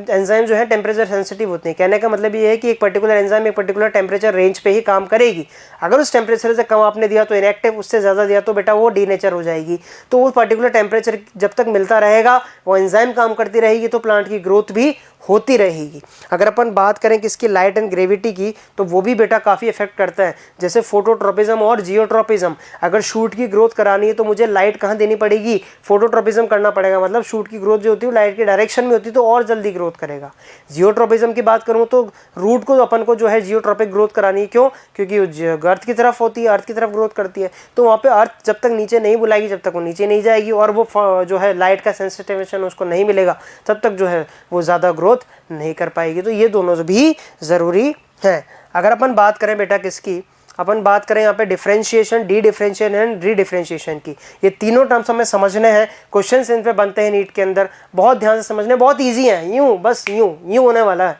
एंजाइम जो है टेम्परेचर सेंसिटिव होती है। कहने का मतलब ये है कि एक पर्टिकुलर एंजाइम एक पर्टिकुलर टेम्परेचर रेंज पे ही काम करेगी। अगर उस टेम्परेचर से कम आपने दिया तो इनएक्टिव, उससे ज़्यादा दिया तो बेटा वो डीनेचर हो जाएगी। तो उस पर्टिकुलर टेम्परेचर जब तक मिलता रहेगा, वो एंजाइम काम करती रहेगी, तो प्लांट की ग्रोथ भी होती रहेगी। अगर अपन बात करें किसकी, लाइट एंड ग्रेविटी की, तो वो भी बेटा काफ़ी इफेक्ट करता है। जैसे फोटोट्रोपिज्म और जियोट्रोपिज्म, अगर शूट की ग्रोथ करानी है तो मुझे लाइट कहाँ देनी पड़ेगी, फोटोट्रोपिज्म करना पड़ेगा। मतलब शूट की ग्रोथ जो होती है लाइट के डायरेक्शन में होती है तो और जल्दी ग्रोथ करेगा। जियोट्रोपिज्म की बात करूँ तो रूट को अपन को जो है जियोट्रोपिक ग्रोथ करानी है, क्यों, क्योंकि अर्थ की तरफ होती है, अर्थ की तरफ ग्रोथ करती है, तो वहाँ पे अर्थ जब तक नीचे नहीं बुलाएगी जब तक वो नीचे नहीं जाएगी, और वो जो है लाइट का सेंसिटिवेशन उसको नहीं मिलेगा तब तक जो है वो ज़्यादा ग्रोथ नहीं कर पाएगी। तो ये दोनों भी ज़रूरी है। अगर अपन बात करें बेटा किसकी, अपन बात करें यहाँ पे differentiation, D differentiation and re differentiation की, ये तीनों टर्म्स हमें समझने हैं। क्वेश्चंस इन पे बनते हैं नीट के अंदर, बहुत ध्यान से समझने, बहुत इजी है, यूं बस यूं होने वाला है,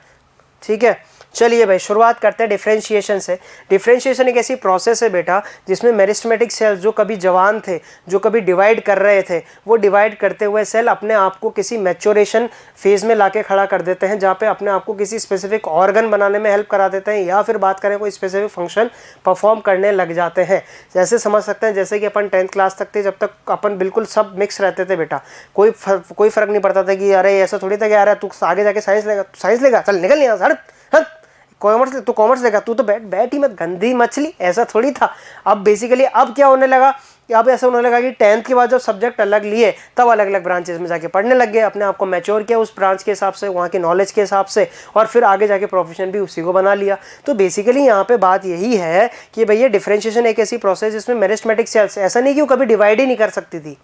ठीक है। चलिए भाई शुरुआत करते हैं डिफरेंशिएशन से। डिफरेंशिएशन एक ऐसी प्रोसेस है बेटा जिसमें मेरिस्टेमेटिक सेल्स जो कभी जवान थे, जो कभी डिवाइड कर रहे थे, वो डिवाइड करते हुए सेल अपने आप को किसी मैच्योरेशन फेज में लाके खड़ा कर देते हैं, जहाँ पे अपने आप को किसी स्पेसिफिक ऑर्गन बनाने में हेल्प करा देते हैं, या फिर बात करें कोई स्पेसिफिक फंक्शन परफॉर्म करने लग जाते हैं। जैसे समझ सकते हैं, जैसे कि अपन 10th क्लास तक थे, जब तक अपन बिल्कुल सब मिक्स रहते थे बेटा, कोई फर्क नहीं पड़ता था कि अरे ऐसा थोड़ी था कि अरे तू आगे जाके साइंस लेगा चल निकल यहाँ से, हट कॉमर्स, तू कॉमर्स लेगा, तू तो बैठ ही मत गंदी मछली, ऐसा थोड़ी था। अब बेसिकली अब क्या होने लगा, अब ऐसा होने लगा कि 10th के बाद जब सब्जेक्ट अलग लिए तब अलग अलग ब्रांचेस में जाके पढ़ने लग गए, अपने आप को मैच्योर किया उस ब्रांच के हिसाब से, वहाँ के नॉलेज के हिसाब से, और फिर आगे जाके प्रोफेशन भी उसी को बना लिया। तो बेसिकली यहाँ पे बात यही है कि भैया डिफरेंशिएशन एक ऐसी प्रोसेस जिसमें मेरिस्टेमेटिक सेल्स, ऐसा नहीं कि वो कभी डिवाइड ही नहीं कर सकती थी,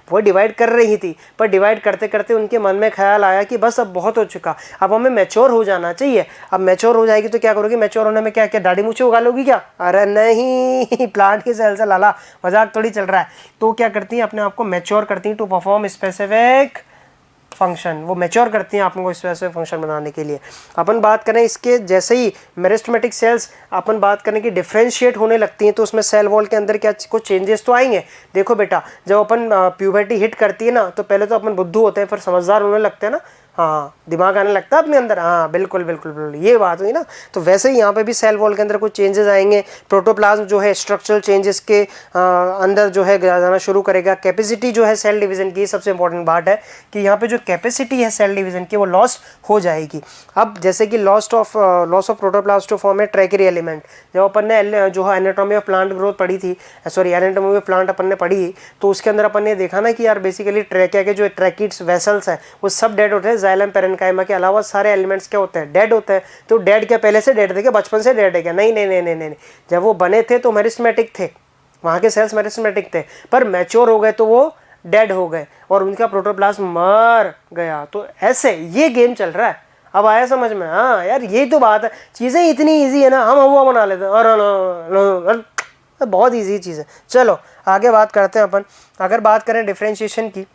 वो डिवाइड कर रही थी, पर डिवाइड करते करते उनके मन में ख्याल आया कि बस अब बहुत हो चुका, अब हमें मैच्योर हो जाना चाहिए। अब मैच्योर हो जाएगी तो क्या करोगी, मैच्योर होने में क्या क्या दाढ़ी मूछें उगा लोगी क्या, अरे नहीं प्लांट की सेल से लाला, मजाक थोड़ी चल रहा है। तो क्या करती हैं, अपने आप को मैच्योर करती हैं टू परफॉर्म स्पेसिफिक फंक्शन, वो मैच्योर करती हैं आपको स्पेसिफिक फंक्शन बनाने के लिए। अपन बात करें इसके, जैसे ही मेरिस्टेमेटिक सेल्स अपन बात करें कि डिफरेंशिएट होने लगती हैं तो उसमें सेल वॉल के अंदर क्या कुछ चेंजेस तो आएंगे। देखो बेटा, जब अपन प्यूबर्टी हिट करती है ना, तो पहले तो अपन बुद्धू होते हैं, फिर समझदार होने लगते हैं ना, हाँ दिमाग आने लगता है अपने अंदर, हाँ बिल्कुल बिल्कुल बिल्कुल ये बात हुई ना। तो वैसे ही यहाँ पे भी सेल वॉल के अंदर कुछ चेंजेस आएंगे, प्रोटोप्लाज्म जो है स्ट्रक्चरल चेंजेस के अंदर जो है जाना शुरू करेगा। कैपेसिटी जो है सेल डिवीजन की, सबसे इंपॉर्टेंट बात है कि यहाँ पे जो कैपेसिटी है सेल डिवीजन की वो लॉस्ट हो जाएगी। अब जैसे कि loss of protoplast to form a tracheary element, जब अपन ने जो है एनाटॉमी ऑफ प्लांट ग्रोथ पढ़ी थी, सॉरी एनाटॉमी ऑफ प्लांट अपन ने पढ़ी, तो उसके अंदर अपन ने देखा ना कि यार बेसिकली ट्रैकिया के जो ट्रैकिड्स वेसल्स हैं वो सब डेड होते हैं, जाइलम पेरेन्काइमा के अलावा सारे एलिमेंट्स क्या होते हैं, डेड होते हैं। तो डेड क्या पहले से डेड थे क्या, बचपन से डेड है क्या, नहीं नहीं नहीं नहीं नहीं, जब वो बने थे तो मेरिस्टेमेटिक थे, वहाँ के सेल्स मेरिस्टेमेटिक थे, पर मैच्योर हो गए तो वो डेड हो गए और उनका प्रोटोप्लाज्म मर गया। तो ऐसे ये गेम चल रहा है, अब आया समझ में, हाँ यार यही तो बात है, चीज़ें इतनी ईजी है ना, हम हवा बना लेते हैं, और बहुत ईजी चीज़ है। चलो आगे बात करते हैं अपन। अगर बात करें डिफरेंशिएशन की,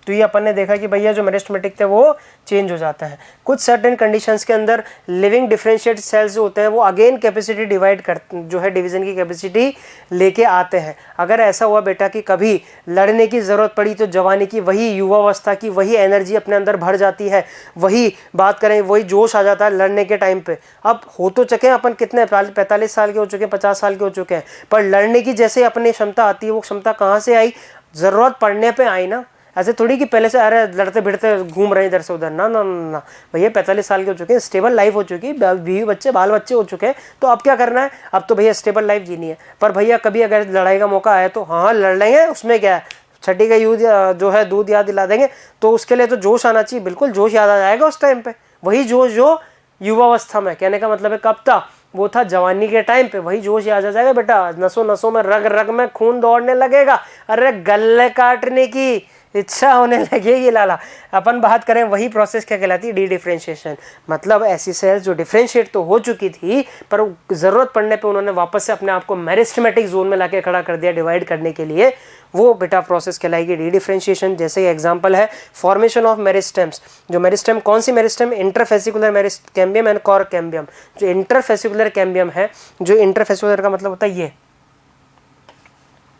तो ये अपन ने देखा कि भैया जो मेरिस्टेमेटिक थे वो चेंज हो जाता है। कुछ सर्टेन कंडीशंस के अंदर लिविंग डिफरेंशिएट सेल्स जो होते हैं वो अगेन कैपेसिटी डिवाइड कर, जो है डिवीजन की कैपेसिटी लेके आते हैं। अगर ऐसा हुआ बेटा कि कभी लड़ने की ज़रूरत पड़ी तो जवानी की वही युवावस्था की वही एनर्जी अपने अंदर भर जाती है, वही बात करें वही जोश आ जाता है लड़ने के टाइम पे। अब हो तो चुके हैं अपन कितने 45 साल के हो चुके हैं, 50 साल के हो चुके हैं, पर लड़ने की जैसे अपनी क्षमता आती है, वो क्षमता कहाँ से आई, ज़रूरत पड़ने पर आई ना। ऐसे थोड़ी कि पहले से अरे लड़ते भिड़ते घूम रहे हैं इधर से उधर, ना ना ना भैया 45 साल के हो चुके हैं, स्टेबल लाइफ हो चुकी है, बीवी बच्चे बाल बच्चे हो चुके हैं, तो अब क्या करना है, अब तो भैया स्टेबल लाइफ जीनी है। पर भैया कभी अगर लड़ाई का मौका आया तो हाँ लड़ लेंगे, उसमें क्या है, छठी का यूद जो है दूध याद दिला देंगे। तो उसके लिए तो जोश आना चाहिए, बिल्कुल जोश याद आ जाएगा उस टाइम पे, वही जोश जो युवावस्था में, कहने का मतलब है कब था, वो था जवानी के टाइम पे, वही जोश याद आ जाएगा बेटा। नसों नसों में रग रग में खून दौड़ने लगेगा, अरे गल्ले काटने की इच्छा होने लगेगी लाला। अपन बात करें वही प्रोसेस क्या कहलाती है, डी डिफरेंशिएशन। मतलब ऐसी सेल्स जो डिफरेंशिएट तो हो चुकी थी पर ज़रूरत पड़ने पे उन्होंने वापस से अपने आप को मेरिस्टेमेटिक जोन में लाके खड़ा कर दिया डिवाइड करने के लिए, वो बेटा प्रोसेस कहलाएगी डी डिफरेंशिएशन। जैसे एग्जांपल है फॉर्मेशन ऑफ मेरिस्टेम्स। जो मेरिस्टेम, कौन सी meristem, interfascicular cambium and cork cambium. जो इंटरफेसिकुलर कैम्बियम है, जो इंटरफेसिकुलर का मतलब होता है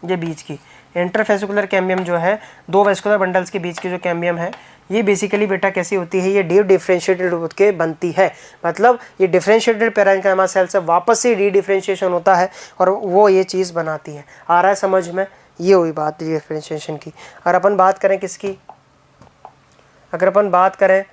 ये बीच की इंटरफेसिकुलर कैम्बियम जो है, दो वेस्कुलर बंडल्स के बीच की जो कैम्बियम है, ये बेसिकली बेटा कैसी होती है, ये डी डिफरेंशिएटेड होकर के बनती है। मतलब ये डिफरेंशिएटेड पेरेन्काइमा सेल से वापस से डी डिफरेंशिएशन होता है और वो ये चीज़ बनाती है। आ रहा है समझ में, ये हुई बात डी डिफरेंशिएशन की। और अपन बात करें किसकी, अगर अपन बात करें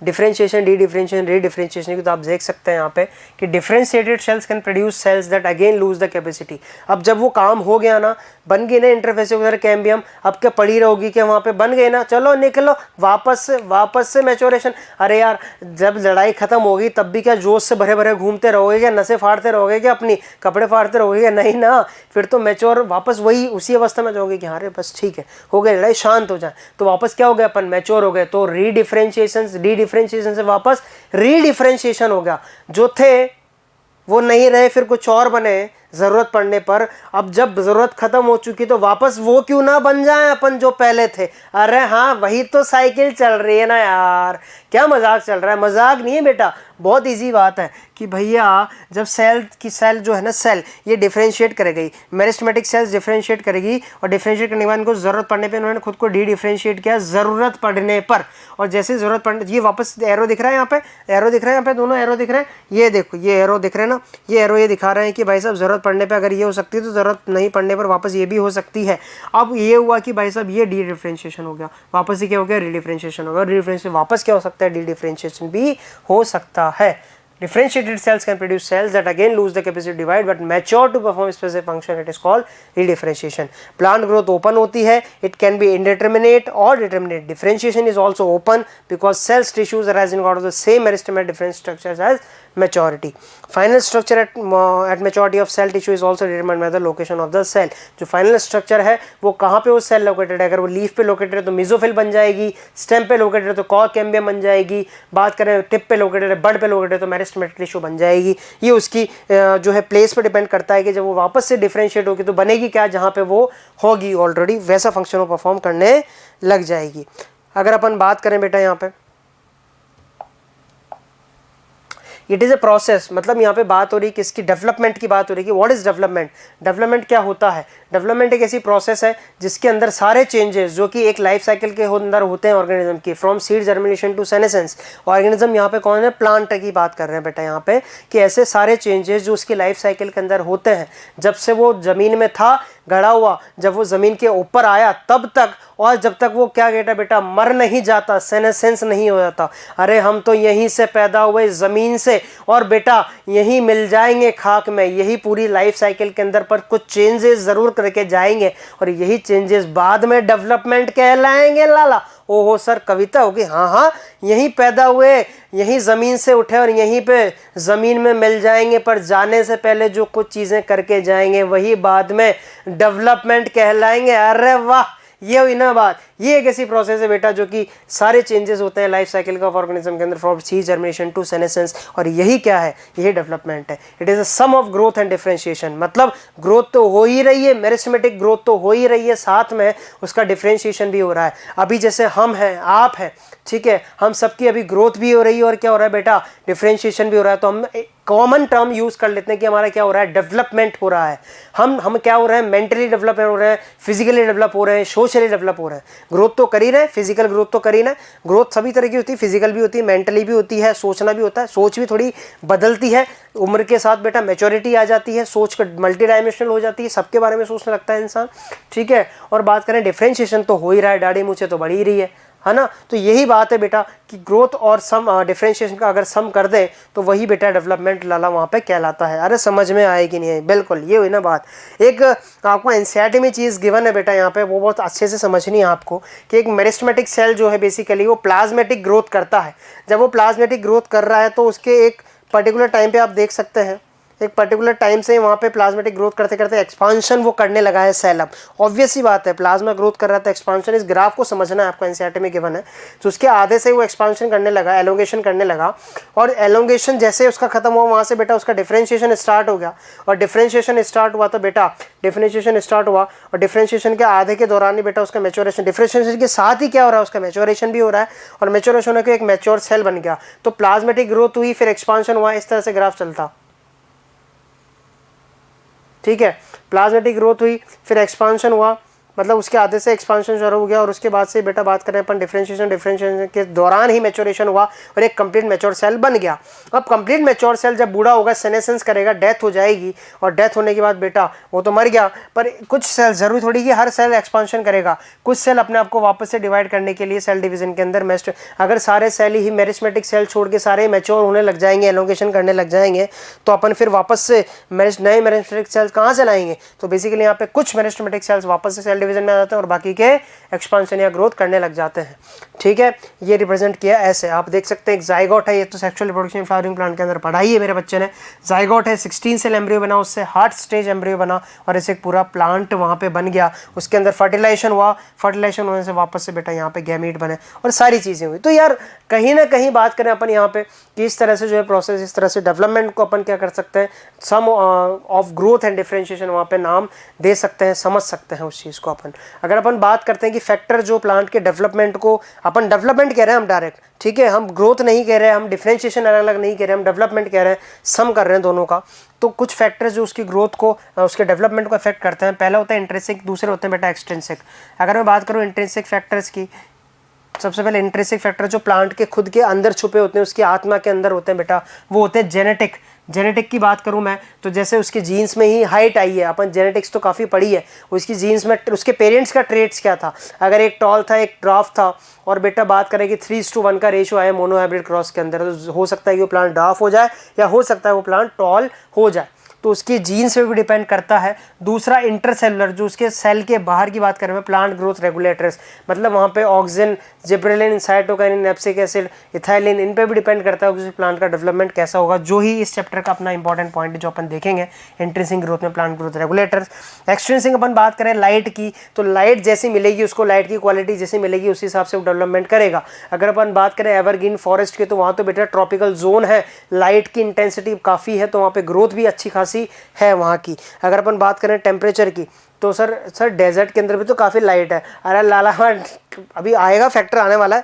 differentiation, dedifferentiation, redifferentiation की, तो आप देख सकते हैं यहाँ पे कि differentiated cells can produce cells that again lose the capacity. अब जब वो काम हो गया ना, बन गई ना इंटरफेसिकुलर कैम्बियम, अब क्या पड़ी रहोगी कि वहाँ पे बन गई ना, चलो निकलो वापस से मैच्योरेशन। अरे यार, जब लड़ाई खत्म होगी तब भी क्या जोश से भरे भरे घूमते रहोगे क्या, नसें फाड़ते रहोगे क्या, अपनी कपड़े फाड़ते रहोगे क्या? नहीं ना, फिर तो मैच्योर वापस वही उसी अवस्था में जाओगे कि हाँ रे बस ठीक है, हो गए, लड़ाई शांत हो जाए, तो वापस क्या हो गया, अपन मैच्योर हो गए। तो री डिफरेंशिएशन, डी डिफरेंशिएशन से वापस री डिफरेंशिएशन हो गया, जो थे वो नहीं रहे, फिर कुछ और बने ज़रूरत पड़ने पर। अब जब ज़रूरत ख़त्म हो चुकी तो वापस वो क्यों ना बन जाए अपन जो पहले थे। अरे हाँ, वही तो साइकिल चल रही है ना यार, क्या मजाक चल रहा है? मजाक नहीं है बेटा, बहुत इजी बात है कि भैया जब सेल जो है ना, सेल ये डिफरेंशिएट करेगी, मेरिस्टेमेटिक सेल्स डिफरेंशिएट करेगी, और डिफरेंशिएट करने के बाद इनको ज़रूरत पड़ने पे उन्होंने खुद को डी डिफरेंशिएट किया, ज़रूरत पड़ने पर। और जैसे ज़रूरत पड़ने, ये वापस एरो दिख रहा है यहाँ पे, एरो दिख रहा है यहाँ पे, दोनों एरो दिख रहे हैं, ये देखो ये एरो दिख रहे हैं ना, ये एरो ये दिखा रहे हैं कि भाई साहब ज़रूरत पड़ने पे अगर ये हो सकती है तो ज़रूरत नहीं पड़ने पर वापस ये भी हो सकती है। अब ये हुआ कि भाई साहब ये डी डिफरेंशिएशन हो गया, वापस ये क्या हो गया, री डिफरेंशिएशन हो गया, री डिफरेंशिएशन वापस क्या हो सकता है, डी डिफरेंशिएशन भी हो सकता है। Differentiated cells can produce cells that again lose the capacity to divide but mature to perform specific function. It is called redifferentiation. Plant growth open होती है, it can be indeterminate or determinate. Differentiation is also open because cells tissues arising out of the same meristematic different structures as maturity. Final structure at maturity of cell tissue is also determined by the location of the cell. जो final structure है वो कहाँ पे वो cell located है, अगर वो leaf पे located है तो mesophyll बन जाएगी, stem पे located है तो cork cambium बन जाएगी, बात करें tip पे located है, bud पे located है तो मेरिस्टेमेटिक टिश्यू बन जाएगी। ये उसकी जो है प्लेस पे डिपेंड करता है कि जब वो वापस से डिफरेंशिएट होगी तो बनेगी क्या, जहाँ पे वो होगी ऑलरेडी वैसा फंक्शन वो परफॉर्म करने लग जाएगी। अगर अपन बात करें बेटा यहाँ पे, इट इज़ ए प्रोसेस, मतलब यहाँ पे बात हो रही है किसकी, डेवलपमेंट की बात हो रही है कि व्हाट इज़ डेवलपमेंट। डेवलपमेंट क्या होता है? डेवलपमेंट एक ऐसी प्रोसेस है जिसके अंदर सारे चेंजेस जो कि एक लाइफ साइकिल के अंदर होते हैं ऑर्गेनिज्म की, from seed germination to senescence. Organism यहाँ पे कौन है, प्लांट की बात कर रहे हैं बेटा यहाँ पे, कि ऐसे सारे चेंजेस जो उसकी लाइफ साइकिल के अंदर होते हैं, जब से वो ज़मीन में था गड़ा हुआ, जब वो ज़मीन के ऊपर आया तब तक, और जब तक वो क्या कहता बेटा, मर नहीं जाता, सेनेसेंस नहीं हो जाता। अरे हम तो यहीं से पैदा हुए ज़मीन से, और बेटा यहीं मिल जाएंगे खाक में, यही पूरी लाइफ साइकिल के अंदर पर कुछ चेंजेस ज़रूर करके जाएंगे, और यही चेंजेस बाद में डेवलपमेंट कहलाएंगे। लाला ओहो सर, कविता होगी। हाँ हाँ, यहीं पैदा हुए, यहीं ज़मीन से उठे और यहीं पे ज़मीन में मिल जाएंगे, पर जाने से पहले जो कुछ चीज़ें करके जाएंगे वही बाद में डेवलपमेंट कहलाएंगे। अरे वाह, ये हुई ना बात। ये एक ऐसी प्रोसेस है बेटा जो कि सारे चेंजेस होते हैं लाइफ साइकिल का ऑर्गेनिज्म के अंदर, from seed germination to senescence, और यही क्या है, यही डेवलपमेंट है। It is a sum of growth and differentiation, मतलब ग्रोथ तो हो ही रही है, मेरिस्टेमेटिक ग्रोथ तो हो ही रही है, साथ में उसका डिफरेंशिएशन भी हो रहा है। अभी जैसे हम हैं, आप हैं, ठीक है, हम सबकी अभी ग्रोथ भी हो रही है और क्या हो रहा है बेटा, डिफरेंशिएशन भी हो रहा है। तो हम कॉमन टर्म यूज़ कर लेते हैं कि हमारा क्या हो रहा है, डेवलपमेंट हो रहा है। हम क्या हो रहे हैं, मेंटली डेवलप हो रहे हैं, फिजिकली डेवलप हो रहे हैं, सोशली डेवलप हो रहे हैं। ग्रोथ तो कर ही रहे हैं, फिजिकल ग्रोथ तो कर ही रहे हैं। ग्रोथ सभी तरह की होती है, फिजिकल भी होती है, मेंटली भी होती है, सोचना भी होता है, सोच भी थोड़ी बदलती है उम्र के साथ बेटा, मैच्योरिटी आ जाती है, सोच का मल्टी डायमेंशनल हो जाती है, सबके बारे में सोचने लगता है इंसान, ठीक है। और बात करें डिफरेंशिएशन तो हो ही रहा है, दाढ़ी मूंछें तो बढ़ ही रही है ना। तो यही बात है बेटा कि ग्रोथ और सम डिफरेंशिएशन का अगर सम कर दें तो वही बेटा डेवलपमेंट लाला वहाँ पे कहलाता है। अरे समझ में आएगी नहीं है, बिल्कुल ये हुई ना बात। एक आपको एनसीईआरटी में चीज़ गिवन है बेटा यहाँ पे, वो बहुत अच्छे से समझनी है आपको, कि एक मेरिस्टेमेटिक सेल जो है बेसिकली वो प्लाज्मेटिक ग्रोथ करता है। जब वो प्लाज्मेटिक ग्रोथ कर रहा है तो उसके एक पर्टिकुलर टाइम पे आप देख सकते हैं, एक पर्टिकुलर टाइम से वहाँ पे प्लाज्मेटिक ग्रोथ करते करते एक्सपांशन वो करने लगा है सेल। अब ऑब्वियस सी बात है, प्लाज्मा ग्रोथ कर रहा था, एक्सपांशन, इस ग्राफ को समझना है आपको, एनसीईआरटी में गिवन है। तो उसके आधे से वो एक्सपांशन करने लगा, एलोंगेशन करने लगा, और एलोंगेशन जैसे उसका खत्म हुआ वहाँ से बेटा उसका डिफरेंशिएशन स्टार्ट हो गया, और डिफरेंशिएशन स्टार्ट हुआ तो बेटा डिफरेंशिएशन स्टार्ट हुआ, और डिफरेंशिएशन के आधे के दौरान ही बेटा उसका मैच्योरेशन, डिफरेंशिएशन के साथ ही क्या हो रहा है, उसका मैच्योरेशन भी हो रहा है, और मैच्योरेशन होने के एक मैच्योर सेल बन गया। तो प्लाज्मेटिक ग्रोथ हुई, फिर एक्सपांशन हुआ, इस तरह से ग्राफ चलता, ठीक है। प्लाज्मेटिक ग्रोथ हुई, फिर एक्सपांशन हुआ, मतलब उसके आधे से एक्सपांशन शुरू हो गया और उसके बाद से बेटा बात करें अपन डिफरेंशिएशन के दौरान ही मैच्योरेशन हुआ और एक कंप्लीट मैच्योर सेल बन गया। अब कंप्लीट मैच्योर सेल जब बूढ़ा होगा, सेनेसेंस करेगा, डेथ हो जाएगी और डेथ होने के बाद बेटा वो तो मर गया, पर कुछ सेल, जरूरी थोड़ी कि हर सेल एक्सपांशन करेगा, कुछ सेल अपने आप को वापस से डिवाइड करने के लिए सेल डिवीजन के अंदर अगर सारे सेल ही मेरिस्टेमेटिक सेल छोड़ के सारे मैच्योर होने लग जाएंगे, एलोकेशन करने लग जाएंगे, तो अपन फिर वापस से नए मेरिस्टेमेटिक सेल्स कहाँ से लाएंगे? तो बेसिकली यहाँ पे कुछ मेरिस्टेमेटिक सेल्स वापस से सेल डिवीजन में आ जाते हैं और बाकी के एक्सपांशन या ग्रोथ करने लग जाते हैं। ठीक है, ये रिप्रेजेंट किया ऐसे, आप देख सकते हैं एक जाइगोट है, ये तो सेक्सुअल रिप्रोडक्शन फ्लावरिंग प्लांट के अंदर पढ़ाई है मेरे बच्चे ने। जाइगोट है, 16 सेल एम्ब्रियो बना, उससे हार्ट स्टेज एम्ब्रियो बना और ऐसे एक पूरा प्लांट वहाँ पे बन गया। उसके अंदर फर्टिलाइजेशन हुआ, फर्टिलाइजेशन होने से वापस से बेटा यहाँ पे गैमीट बने और सारी चीज़ें हुई। तो यार कहीं ना कहीं बात करें अपन यहाँ पे कि इस तरह से जो है प्रोसेस, इस तरह से डेवलपमेंट को अपन क्या कर सकते हैं, सम ऑफ ग्रोथ एंड डिफरेंशिएशन वहाँ पे नाम दे सकते हैं, समझ सकते हैं उस चीज़ को अपन। अगर अपन बात करते हैं कि फैक्टर जो प्लांट के डेवलपमेंट को, अपन डेवलपमेंट कह रहे हैं हम डायरेक्ट, ठीक है, हम ग्रोथ नहीं कह रहे हैं, हम डिफरेंशिएशन अलग अलग नहीं कह रहे हैं, हम डेवलपमेंट कह रहे हैं, सम कर रहे हैं दोनों का। तो कुछ फैक्टर्स जो उसकी ग्रोथ को, उसके डेवलपमेंट को अफेक्ट करते हैं, पहला होता है इंट्रिंसिक, दूसरे होते हैं बेटा एक्सट्रिंसिक। अगर मैं बात करूँ इंट्रिंसिक फैक्टर्स की, सबसे पहले इंट्रिंसिक फैक्टर जो प्लांट के खुद के अंदर छुपे होते हैं, उसकी आत्मा के अंदर होते हैं बेटा, वो होते हैं जेनेटिक। जेनेटिक की बात करूं मैं तो जैसे उसके जीन्स में ही हाइट आई है, अपन जेनेटिक्स तो काफ़ी पढ़ी है, उसकी जीन्स में उसके पेरेंट्स का ट्रेट्स क्या था, अगर एक टॉल था एक ड्राफ था और बेटा बात करें कि 3:1 का रेशियो आया मोनो हाइब्रिड क्रॉस के अंदर, तो हो सकता है कि वो प्लांट ड्राफ हो जाए या हो सकता है वो प्लांट टॉल हो जाए, तो उसकी जीन्स पे भी डिपेंड करता है। दूसरा इंटरसेलुलर, जो उसके सेल के बाहर की बात करें मैं, प्लांट ग्रोथ रेगुलेटर्स, मतलब वहाँ पे auxin, gibberellin, cytokinin, abscisic acid, ethylene, इन पे भी डिपेंड करता है कि प्लांट का डेवलपमेंट कैसा होगा, जो ही इस चैप्टर का अपना इंपॉर्टेंट पॉइंट है जो अपन देखेंगे इंट्रिंसिक ग्रोथ में, प्लांट ग्रोथ रेगुलेटर्स। एक्सट्रिंसिक अपन बात करें लाइट की, तो लाइट जैसी मिलेगी उसको, लाइट की क्वालिटी जैसी मिलेगी उसी हिसाब से वो डेवलपमेंट करेगा। अगर अपन बात करें एवरग्रीन फॉरेस्ट की, तो वहाँ तो बेटा ट्रॉपिकल जोन है, लाइट की इंटेंसिटी काफ़ी है, तो वहाँ पे ग्रोथ भी अच्छी खासी है वहाँ की। अगर अपन बात करें टेम्परेचर की, तो सर डेजर्ट के अंदर भी तो काफ़ी लाइट है। अरे लाला, अभी आएगा फैक्टर आने वाला है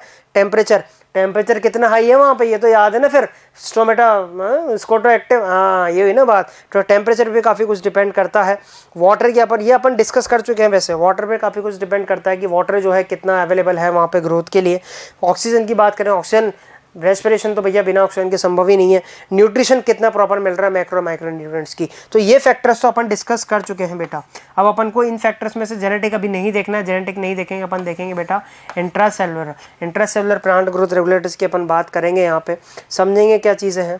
टेम्परेचर कितना हाई है वहाँ पे, ये तो याद है ना फिर, स्कोटो एक्टिव, हाँ ये हुई ना बात। तो टेम्परेचर पे काफ़ी कुछ डिपेंड करता है। वाटर के ऊपर ये अपन डिस्कस कर चुके हैं, वैसे वाटर पे काफ़ी कुछ डिपेंड करता है कि वाटर जो है कितना अवेलेबल है वहाँ पे ग्रोथ के लिए। ऑक्सीजन की बात करें, ऑक्सीजन रेस्पिरेशन तो भैया बिना ऑक्सीजन के संभव ही नहीं है। न्यूट्रिशन कितना प्रॉपर मिल रहा है मैक्रो माइक्रो न्यूट्रिएंट्स की, तो ये फैक्टर्स तो अपन डिस्कस कर चुके हैं बेटा। अब अपन को इन फैक्टर्स में से जेनेटिक अभी नहीं देखना है, जेनेटिक नहीं देखेंगे, अपन देखेंगे बेटा इंट्रासेलुलर प्लांट ग्रोथ रेगुलेटर्स की अपन बात करेंगे, यहाँ पे समझेंगे क्या चीज़ें हैं।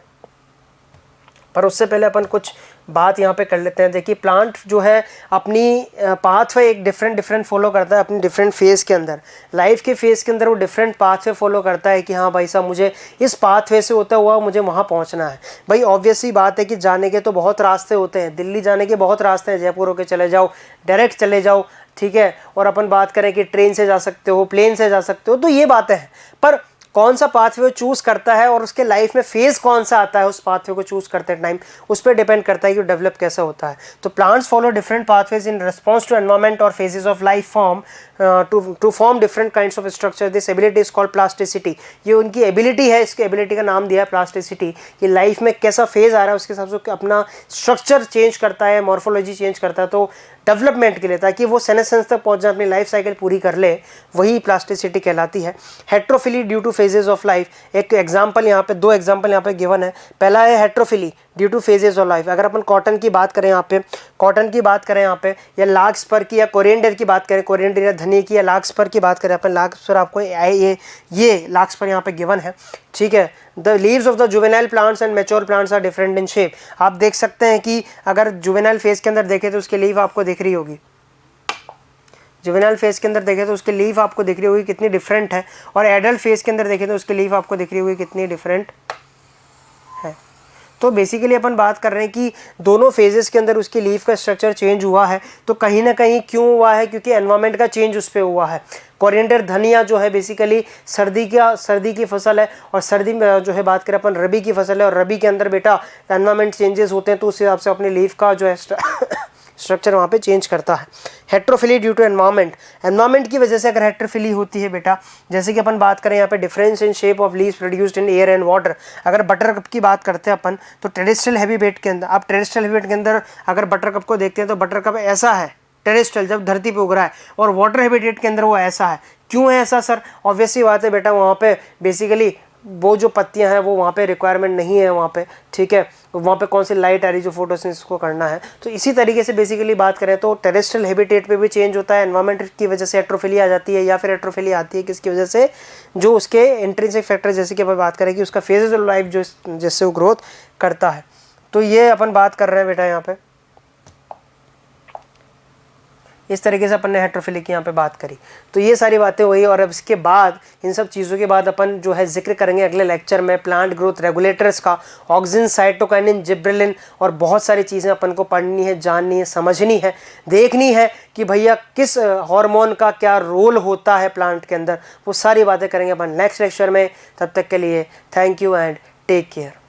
पर उससे पहले अपन कुछ बात यहाँ पे कर लेते हैं। देखिए प्लांट जो है अपनी पाथवे एक डिफरेंट फॉलो करता है अपनी डिफरेंट फेज़ के अंदर, लाइफ के फेज़ के अंदर वो डिफरेंट पाथवे फॉलो करता है कि हाँ भाई साहब मुझे इस पाथवे से होता हुआ मुझे वहाँ पहुँचना है। भाई ऑब्वियस ही बात है कि जाने के तो बहुत रास्ते होते हैं, दिल्ली जाने के बहुत रास्ते हैं, जयपुर होके चले जाओ, डायरेक्ट चले जाओ, ठीक है, और अपन बात करें कि ट्रेन से जा सकते हो, प्लेन से जा सकते हो, तो ये बातें हैं। पर कौन सा पाथवे चूज़ करता है और उसके लाइफ में फेज़ कौन सा आता है उस पाथवे को चूज़ करते टाइम, उस पर डिपेंड करता है कि डेवलप कैसा होता है। तो plants follow different pathways in response to environment और phases of life form to form different kinds of structure. This ability is called plasticity. ये उनकी एबिलिटी है, इसकी एबिलिटी का नाम दिया है प्लास्टिसिटी, कि लाइफ में कैसा फेज़ आ रहा है उसके हिसाब से अपना स्ट्रक्चर चेंज करता है, मॉर्फोलॉजी चेंज करता है, तो डेवलपमेंट के लिए, ताकि वो सेनेसेंस तक पहुंच जाए, अपनी लाइफ साइकिल पूरी कर ले, वही प्लास्टिसिटी कहलाती है। Heterophylly due two phases of life, एक एग्जांपल यहाँ पे, दो एग्जांपल यहाँ पे गिवन है। पहला है heterophylly due two phases of life. अगर अपन कॉटन की बात करें यहाँ पे, या लार्कस्पर की या कोरिएंडर की बात करें, कोरिएंडर या धनिया की, या लार्कस्पर की बात करें अपन, लार्कस्पर आपको ये लार्कस्पर यहाँ पे गिवन है, ठीक है। The leaves of the juvenile plants and mature plants are different in shape. आप देख सकते हैं कि अगर जुवेनाइल फेज के अंदर देखें तो उसकी लीव आपको दिख रही होगी, जुवेनाइल फेज के अंदर देखें तो उसकी लीफ आपको दिख रही होगी कितनी डिफरेंट है, और एडल्ट फेज के अंदर देखें तो उसकी लीफ आपको दिख रही होगी कितनी डिफरेंट है। तो बेसिकली अपन बात कर रहे हैं कि दोनों फेजेस के अंदर उसकी लीफ का स्ट्रक्चर चेंज हुआ है, तो कहीं ना कहीं क्यों हुआ है, क्योंकि एनवायरनमेंट का चेंज उस पर हुआ है। कोरिएंडर धनिया जो है बेसिकली सर्दी की फसल है, और सर्दी में जो है बात करें अपन रबी की फसल है, और रबी के अंदर बेटा एनवायरनमेंट चेंजेस होते हैं, तो उस हिसाब से अपनी लीफ का जो है स्ट्रक्चर वहाँ पे चेंज करता है। हेट्रोफिली ड्यू टू एनवायरनमेंट की वजह से अगर हेट्रोफिली होती है बेटा, जैसे कि अपन बात करें यहाँ पे difference in shape of leaves produced in air and water. अगर बटर कप की बात करते हैं अपन, तो टेरेस्ट्रियल हैबिटेट के अंदर, आप टेरेस्ट्रियल हैबिटेट के अंदर अगर बटर कप को देखते हैं तो बटर कप ऐसा है, टेरेस्ट्रियल, जब धरती पे उग रहा है, और वाटर हैबिटेट के अंदर वो ऐसा है। क्यों है ऐसा सर? ऑब्वियसली बात है बेटा, वहाँ पे बेसिकली वो जो पत्तियां हैं वो वहाँ पे रिक्वायरमेंट नहीं है वहाँ पे, ठीक है। वहाँ पे कौन सी लाइट आ रही जो फोटोसिंथेसिस को करना है। तो इसी तरीके से बेसिकली बात करें तो टेरेस्ट्रियल हैबिटेट पे भी चेंज होता है, एनवायरनमेंट की वजह से एट्रोफिलिया आ जाती है, या फिर एट्रोफिलिया आती है किसकी वजह से, जो उसके इंट्रिंसिक फैक्टर, जैसे कि अपन बात करें कि उसका फेजेस ऑफ लाइफ जो जिससे वो ग्रोथ करता है। तो ये अपन बात कर रहे हैं बेटा यहाँ पे, इस तरीके से अपन ने हेट्रोफिली की यहाँ पे बात करी। तो ये सारी बातें हुई, और अब इसके बाद इन सब चीज़ों के बाद अपन जो है जिक्र करेंगे अगले लेक्चर में प्लांट ग्रोथ रेगुलेटर्स का, ऑक्सिन, साइटोकाइनिन, जिब्रेलिन, और बहुत सारी चीज़ें अपन को पढ़नी है, जाननी है, समझनी है, देखनी है कि भैया किस हार्मोन का क्या रोल होता है प्लांट के अंदर। वो सारी बातें करेंगे अपन नेक्स्ट लेक्चर में। तब तक के लिए thank you and take care.